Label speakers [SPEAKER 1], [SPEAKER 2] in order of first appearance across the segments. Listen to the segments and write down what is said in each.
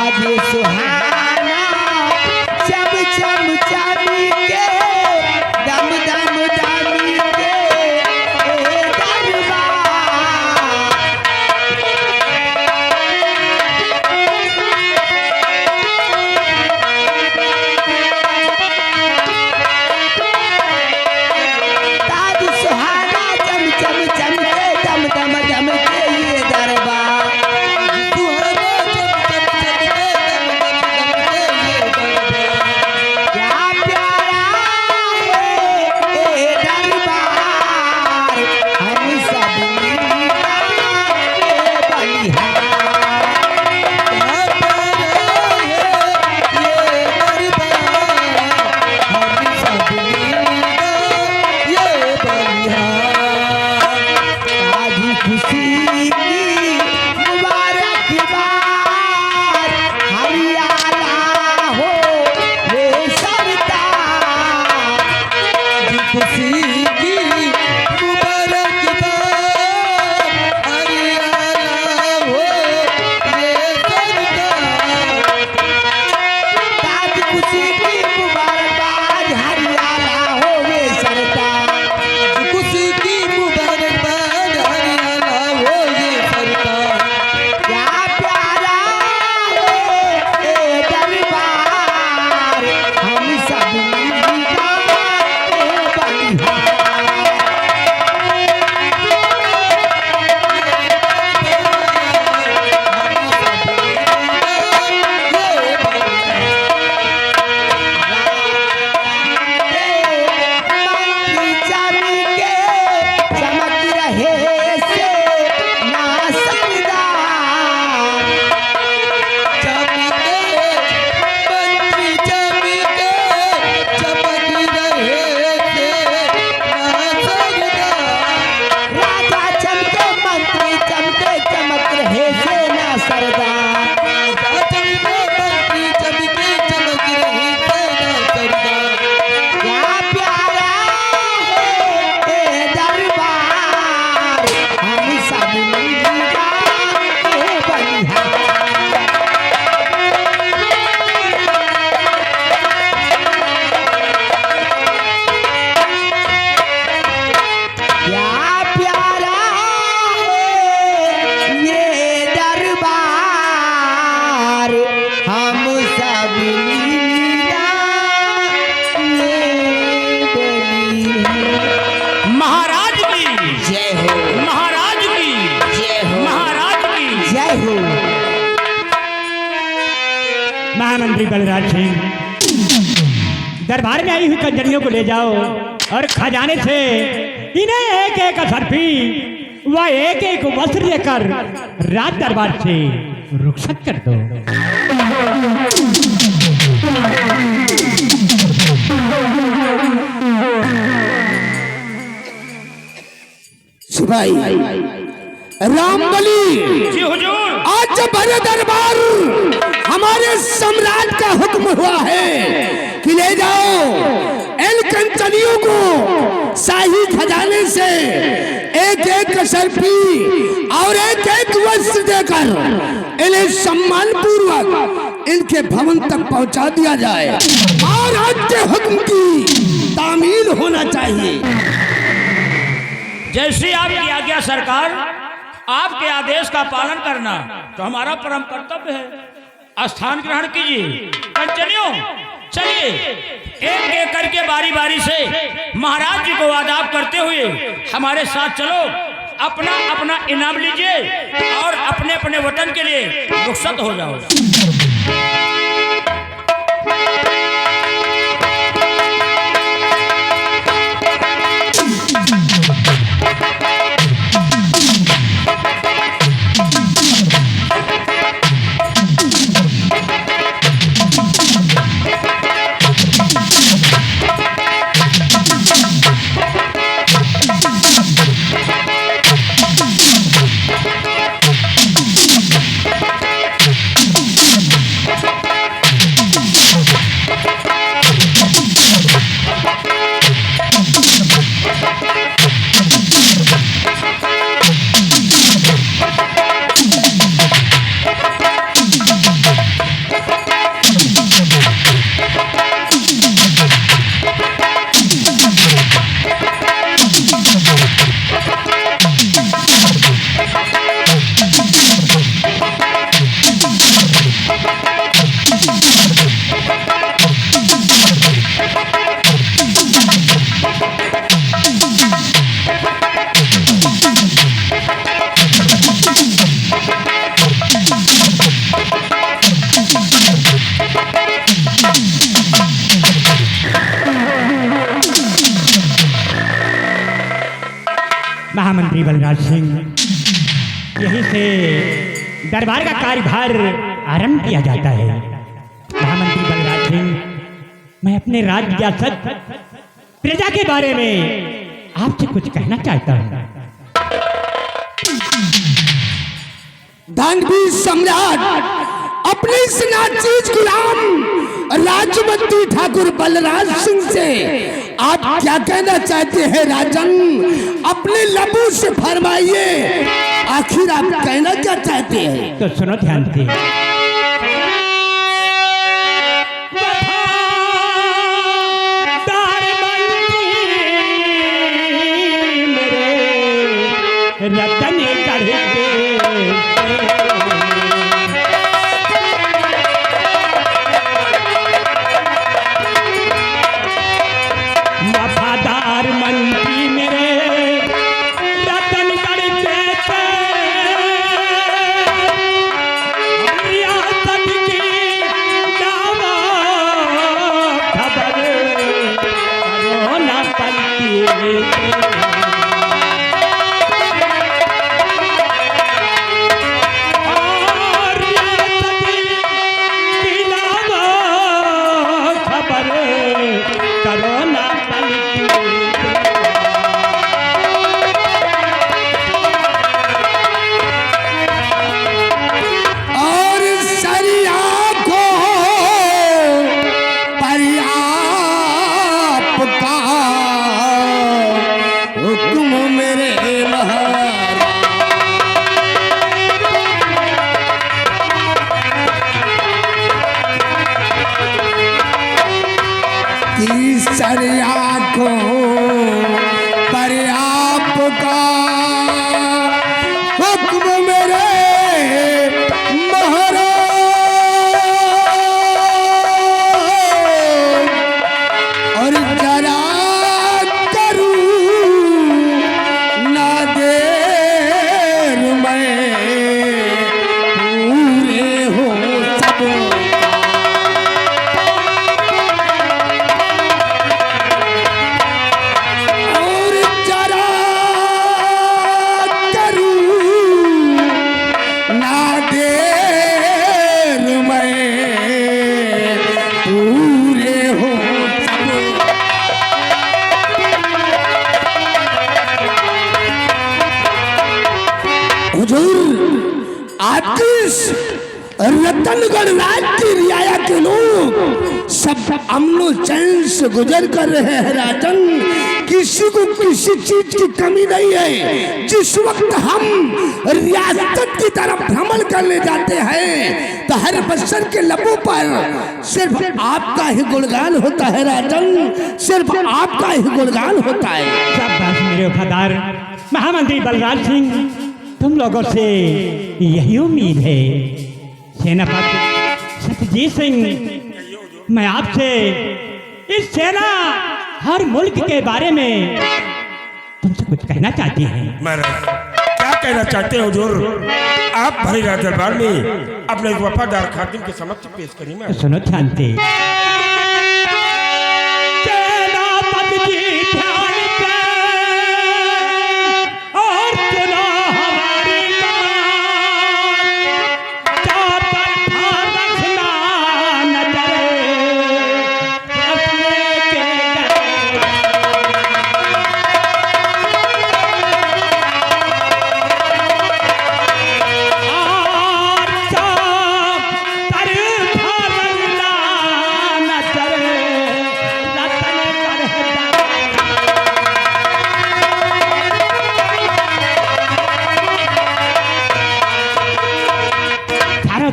[SPEAKER 1] आज सुहाना चम चम चांदी के दम दम दानी के दरबार ताज सुहाना चम चम चम के दम दम दम के ये दरबार क्या प्यारा है ये दरबार हम सब मीरा ये बलिहार क्या प्यारा है ये दरबार हम सब मीरा ये बलिहार ताजी खुशी की मुबारकबाद हरियाला हो ये सरदार खुशी की मुबारकबाद हरियाला हो ये सरदार ताज खुशी की मुबारकबाद हरियाला हो ये सरदार खुशी की मुबारकबाद हरियाला हो ये सरदार क्या प्यारा है ये दरबार हम सब मीरा ये बलिहार मंत्री चांदी के चमक रहे से ना सरदार चमके मंत्री चांदी के चमक रहे से ना सरदार राजा चमके मंत्री चमके चमक रहे से ना सरदार राजा चमके मंत्री चमके चमक रहे से ना सरदार क्या प्यारा है ये दरबार हम सब मीरा ये बलिहार क्या प्यारा है ये दरबार हम सब मीरा ये बलिहार
[SPEAKER 2] महाराज की
[SPEAKER 1] जय हो
[SPEAKER 2] महाराज की
[SPEAKER 1] जय हो
[SPEAKER 2] महाराज की
[SPEAKER 1] जय हो
[SPEAKER 2] महामंत्री बलराज सिंह दरबार में आई हुई कंजरियों को ले जाओ और खजाने से इन्हें एक एक असरफी व एक एक वस्त्र लेकर राज दरबार से रुखसत कर दो।
[SPEAKER 1] सिपाही रामबली
[SPEAKER 2] जी हुजूर।
[SPEAKER 1] आज जब भरे दरबार हमारे सम्राट का हुक्म हुआ है कि ले जाओ इन कंचनियों को शाही खजाने से एक एक कसरफी और एक एक वस्त्र देकर इन्हें सम्मान पूर्वक इनके भवन तक पहुंचा दिया जाए और आज के हुक्म की तामील होना चाहिए।
[SPEAKER 2] जैसी आपकी आज्ञा सरकार, आपके आदेश का पालन करना तो हमारा परम कर्तव्य है। स्थान ग्रहण कीजिए। कंचनियों चलिए एक एक करके बारी बारी से महाराज जी को आदाब करते हुए हमारे साथ चलो। अपना अपना इनाम लीजिए और अपने अपने वतन के लिए रुखसत हो जाओ।
[SPEAKER 3] बलराज सिंह, यहीं से दरबार का कार्यभार आरंभ किया जाता है। महामंत्री बलराज सिंह, मैं अपने राज्य रियासत प्रजा के बारे में आपसे कुछ कहना चाहता हूँ।
[SPEAKER 1] दानवीर सम्राट अपने इस नाचीज गुलाम राजमंत्री ठाकुर बलराज सिंह से आप क्या कहना चाहते हैं राजन? अपने लबों से फरमाइए, आखिर आप कहना क्या चाहते हैं?
[SPEAKER 3] तो सुनो ध्यान से। रतन वफादार मंत्री मेरे रतन करके रियासत की जावा खबर करो न पलती।
[SPEAKER 1] रतनगढ़ राज्य की रियाया के लोग सब अमनो चैन से गुजर कर रहे हैं राजन। किसी को किसी चीज की कमी नहीं है। जिस वक्त हम रियासत की तरफ भ्रमण करने जाते हैं तो हर बच्चन के लबों पर सिर्फ आपका ही गुणगान होता है राजन, सिर्फ आपका ही गुणगान होता है।
[SPEAKER 3] शाबाश मेरे वफादार महामंत्री बलराज सिंह, तुम लोगों से यही उम्मीद है। सेनापति सत्यजीत सिंह, मैं आपसे इस सेना हर मुल्क के बारे में तुमसे कुछ कहना चाहती हैं।
[SPEAKER 4] महाराज, क्या कहना चाहते हो हुजूर? आप भरी राज दरबार में अपने वफादार खातिन के समक्ष पेश करिए।
[SPEAKER 3] तो सुनो ध्यान से।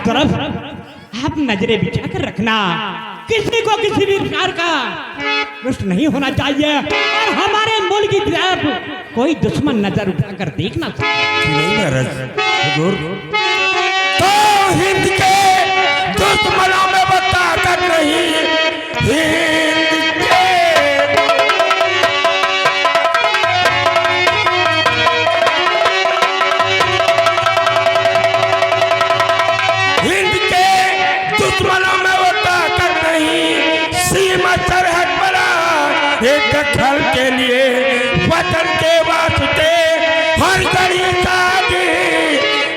[SPEAKER 3] तरफ आप नजरें बिछा कर रखना, किसी को किसी भी प्रकार का रुष्ट नहीं होना चाहिए और हमारे मुल्क की तरफ कोई दुश्मन नजर उठाकर देखना
[SPEAKER 4] नहीं महाराज। हुजूर तो हिंद के दुश्मनों में बताकर नहीं, हिंद के दुश्मनों में बताकर नहीं, सीमा सरहद पर एक खल के लिए वतन के वास्ते हर घड़ी शादी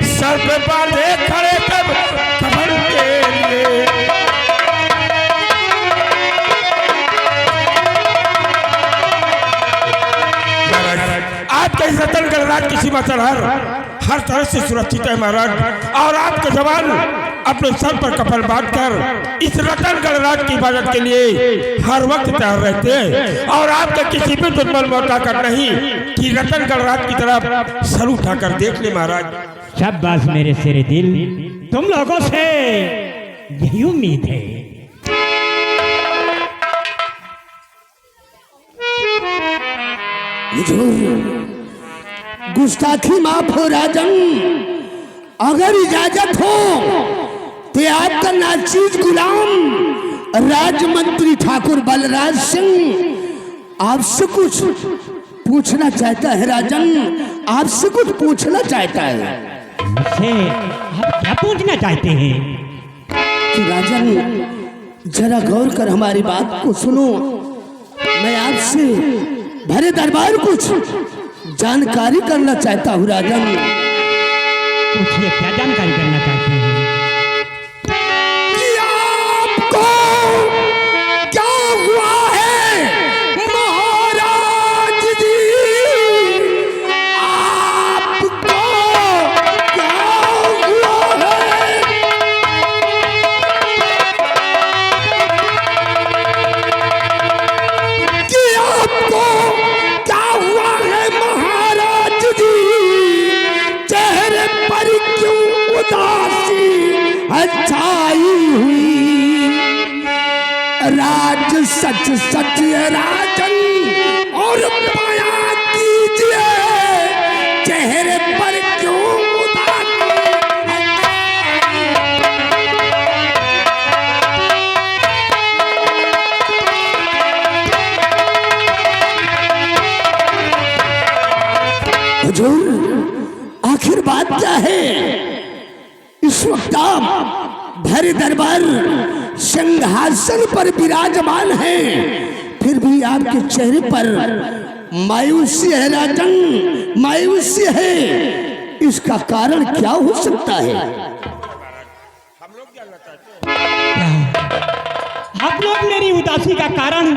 [SPEAKER 4] सर पे बांधे खड़े तब कफन के लिए। आपके इस रतन गणराज की सीमा सरहद हर तरह से सुरक्षित है महाराज, और आपके जवान अपने सर पर कफन बांधकर इस रतन गणराज की हिफाजत के लिए हर वक्त तैयार रहते हैं, और आपके किसी भी दुश्मन मौका कर नहीं कि रतन गणराज की तरफ सर उठाकर देख ले महाराज।
[SPEAKER 3] शाबाश मेरे शेरे दिल, तुम लोगों से यही उम्मीद है।
[SPEAKER 1] गुस्ताखी माफ हो राजन, अगर इजाजत हो तो आपका नाचीज गुलाम राजमंत्री ठाकुर बलराज सिंह आपसे कुछ पूछना चाहता है। राजन, आपसे कुछ पूछना चाहता है।
[SPEAKER 3] मुझसे आप क्या पूछना चाहते हैं?
[SPEAKER 1] तो राजन जरा गौर कर हमारी बात को सुनो। मैं आपसे भरे दरबार कुछ जानकारी करना चाहता हूँ राजन।
[SPEAKER 3] पूछिए, क्या जानकारी करना चाहते हैं?
[SPEAKER 1] कि आपको क्या हुआ है महाराज जी? आपको क्या हुआ है? कि आपको क्या हुआ है महाराज जी? चेहरे पर क्यों उदासी अच्छाई हुई? राज सच सच राजन और पाया कीजिए, चेहरे पर क्यों उदासी? हुजूर, आखिर बात क्या है? इस वक्त आप भरे दरबार सिंहासन पर विराजमान हैं, फिर भी आपके चेहरे पर मायूसी है राजन, मायूसी है। इसका कारण क्या हो सकता है?
[SPEAKER 3] आप लोग मेरी उदासी का कारण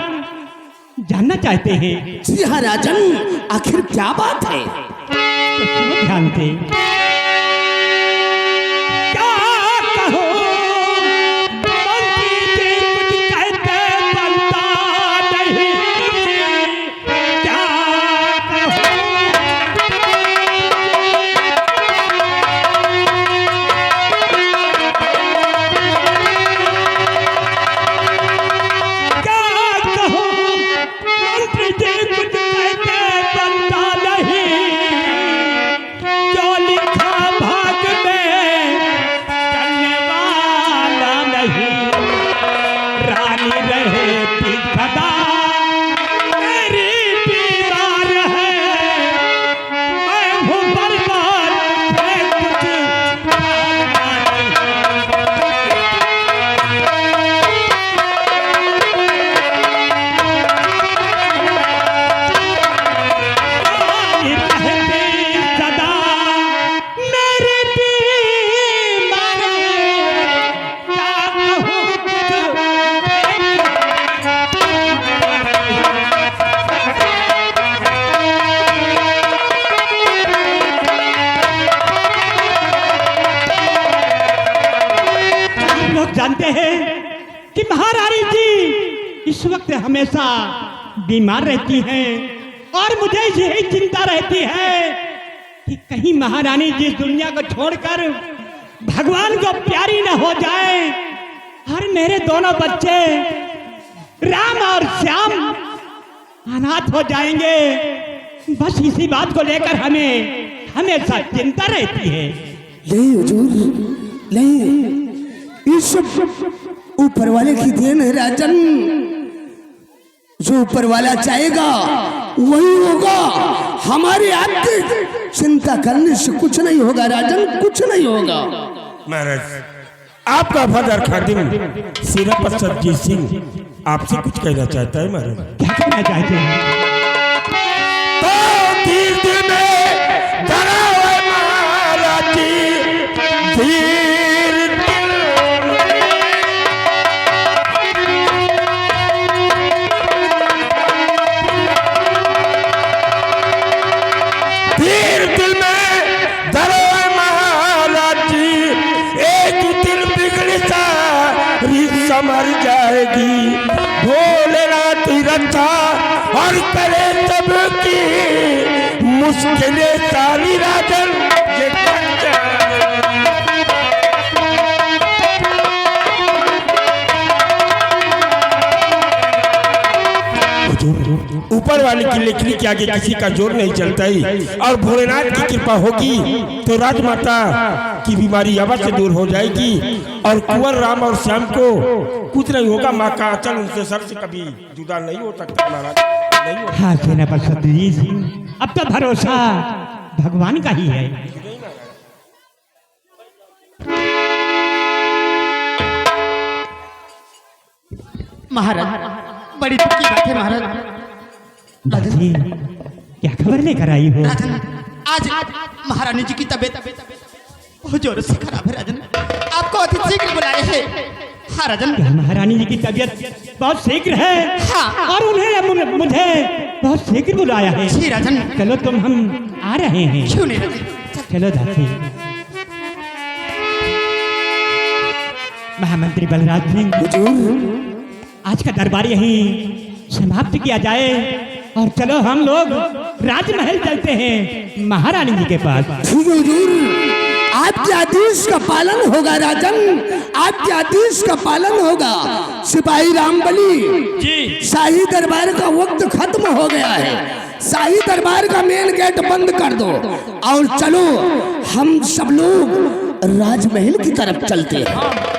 [SPEAKER 3] जानना चाहते हैं?
[SPEAKER 1] जी हाँ राजन, आखिर क्या बात है?
[SPEAKER 3] तो सुनो ध्यान से। क्या कहो, मंत्री जी कुछ कहते बनता नहीं। क्या कहो, क्या कहो, मंत्री जी कुछ कहते बनता नहीं। जो लिखा भाग में करने वाला नहीं। रानी रहेती सदा मेरी दीवार है। मैं हूँ बर्बाद, मैं कुछ भागता नहीं। रानी रहती सदा मेरी दीवार है। क्या कहूँ हम लोग जानते हैं कि महारानी जी इस वक्त हमेशा बीमार रहती हैं, और मुझे यही चिंता रहती है कि कहीं महारानी जी दुनिया को छोड़कर भगवान को प्यारी न हो जाए, और मेरे दोनों बच्चे राम और श्याम अनाथ हो जाएंगे। बस इसी बात को लेकर हमें हमेशा चिंता रहती है।
[SPEAKER 1] ले हुजूर, ले, ये सब ऊपर वाले की देन है राजन। जो ऊपर वाला चाहेगा वही होगा। हमारे आपके चिंता करने से कुछ नहीं होगा राजन, कुछ नहीं होगा।
[SPEAKER 4] महाराज, आपका वफादार खादिम सिरपत सरजीत सिंह आपसे कुछ कहना चाहता है महाराज।
[SPEAKER 3] क्या कहना चाहते हैं?
[SPEAKER 4] तो तीर में फिर दिल में धरो महाराज जी, एक दिन बिगड़ी सारी समर जाएगी। भोलेनाथ रक्षा और करे सबकी मुश्किलें सारी राजन ये कट जाएगी। ऊपर वाले की लेखनी के आगे किसी का जोर नहीं चलता ही, और भोलेनाथ की कृपा होगी तो राजमाता की बीमारी अवश्य दूर हो जाएगी और कुंवर राम और श्याम को कुछ नहीं होगा। माँ का आंचल उनसे सर से कभी जुदा नहीं हो सकता महाराज, नहीं हो।
[SPEAKER 3] हाँ सेनापति जी, अब तो भरोसा भगवान का ही है।
[SPEAKER 1] महाराज बड़ी दुख की बात है महाराज।
[SPEAKER 3] दादी क्या खबर लेकर आई हो?
[SPEAKER 1] राजन, आज महारानी जी की तबीयत बहुत जोर से खराब है राजन, आपको अति शीघ्र बुलाए हैं। हाँ राजन,
[SPEAKER 3] क्या महारानी जी की तबीयत बहुत शीघ्र है?
[SPEAKER 1] हाँ।
[SPEAKER 3] और उन्हें मुझे बहुत शीघ्र बुलाया है।
[SPEAKER 1] जी राजन।
[SPEAKER 3] चलो तुम हम आ रहे हैं।
[SPEAKER 1] क्यों नहीं राजन?
[SPEAKER 3] चलो दादी। महामंत्री बलराज सिंह, आज का दरबार यहीं समाप्त किया जाए और चलो हम लोग राजमहल चलते हैं महारानी जी के पास।
[SPEAKER 1] आपके आदेश का पालन होगा राजन, आपके आदेश का पालन होगा। सिपाही रामबली
[SPEAKER 2] जी,
[SPEAKER 1] शाही दरबार का वक्त खत्म हो गया है, शाही दरबार का मेन गेट बंद कर दो और चलो हम सब लोग राजमहल की तरफ चलते हैं।